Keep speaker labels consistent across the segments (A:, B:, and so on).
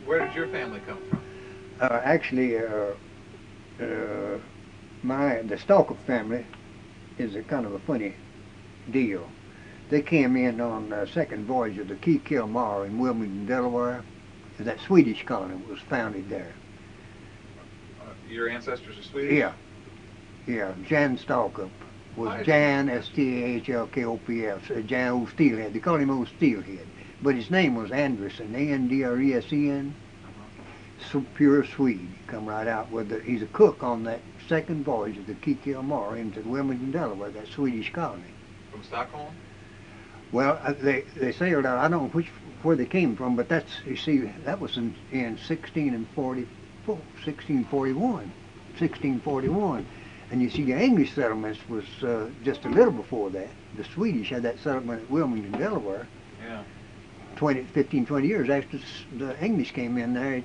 A: Where did your family come from?
B: Actually, the Stalcup family is a kind of a funny deal. They came in on the second voyage of the Key-Kilmar in Wilmington, Delaware. That Swedish colony was founded there.
A: Your ancestors are Swedish?
B: Yeah, yeah. Jan Stalcup was Jan, Stalkup, Jan Old Steelhead. They called him Old Steelhead. But his name was Anderson, Andresen. So pure Swede. Come right out with the, he's a cook on that second voyage of the Key-Kilmar into Wilmington, Delaware, that Swedish colony.
A: From Stockholm?
B: Well, they sailed out. I don't know where they came from, but that's, you see, that was in 1641. And you see, the English settlements was just a little before that. The Swedish had that settlement at Wilmington, Delaware.
A: Yeah.
B: 15, 20 years after the English came in there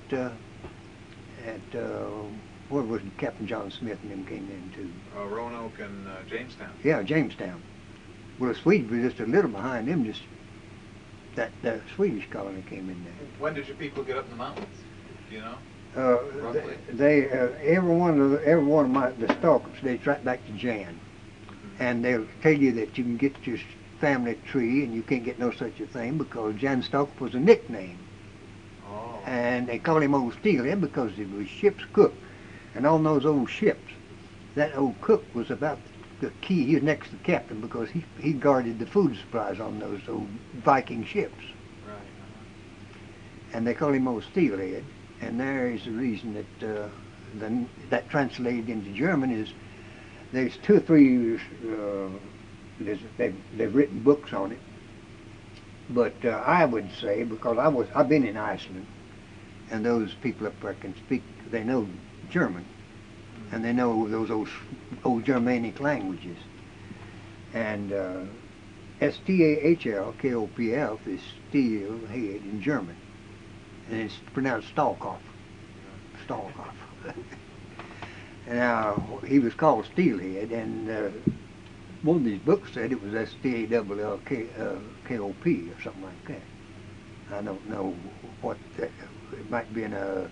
B: where was Captain John Smith and them came in too?
A: Roanoke and Jamestown.
B: Yeah, Jamestown. Well, the Swedes were just a little behind them. Just that Swedish colony came in there.
A: When did your people get up in the mountains? Do you know?
B: Roughly? Every one of the Stalkups, they track back to Jan, and they'll tell you that you can get your family tree, and you can't get no such a thing because Jan Stalkup was a nickname.
A: Oh.
B: And they called him Old Steelhead because he was ship's cook. And on those old ships, that old cook was about the key. He was next to the captain because he guarded the food supplies on those old Viking ships.
A: Right.
B: And they called him Old Steelhead. And there is the reason that that translated into German is there's two or three, they've written books on it. But I would say, because I've been in Iceland, and those people up there can speak, they know German, and they know those old Germanic languages. And Stalkop is steelhead in German, and it's pronounced Stalkop. Stalkop. And he was called Steelhead, and one of these books said it was Stalkop or something like that. I don't know what that, it might be in a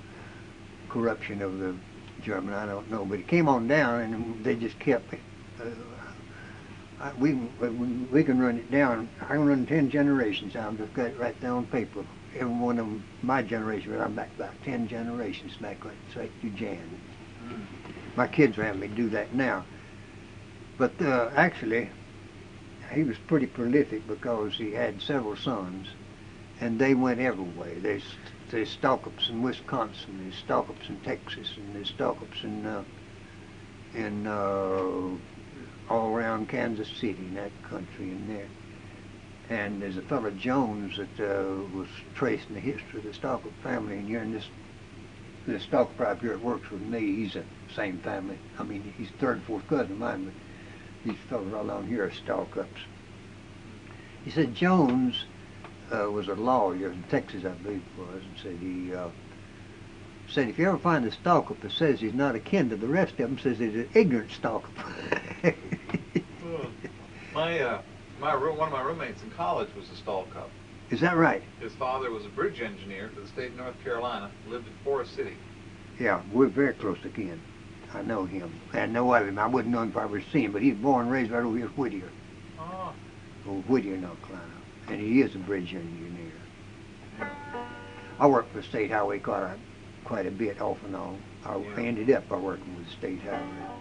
B: corruption of the German, I don't know, but it came on down and they just kept it. We can run it down. I can run 10 generations down. I've just got it right there on paper. Every one of them, my generation, but I'm back about 10 generations back right to Jan. My kids are having me do that now. But actually, he was pretty prolific because he had several sons, and they went everywhere. There's Stalkups in Wisconsin, there's Stalkups in Texas, and there's Stalkups in all around Kansas City, in that country in there. And there's a fellow Jones that was tracing the history of the Stalkup family, and here in this Stalkup right here that works with me, he's the same family. I mean, he's third, fourth cousin of mine, but these fellows right along here are Stalkups. He said Jones was a lawyer in Texas, I believe it was, and said if you ever find a Stalkup that says he's not akin to the rest of them, says he's an ignorant Stalkup.
A: One of my roommates in college was a Stalcup.
B: Is that right?
A: His father was a bridge engineer for the state of North Carolina, lived in Forest City.
B: Yeah, we're very close to kin. I know him. I know of him. I wouldn't know him if I ever seen him, but he's born and raised right over here at Whittier.
A: Oh.
B: Over Whittier, North Carolina. And he is a bridge engineer. I worked for the State Highway quite a bit off and on. I ended up by working with the State Highway.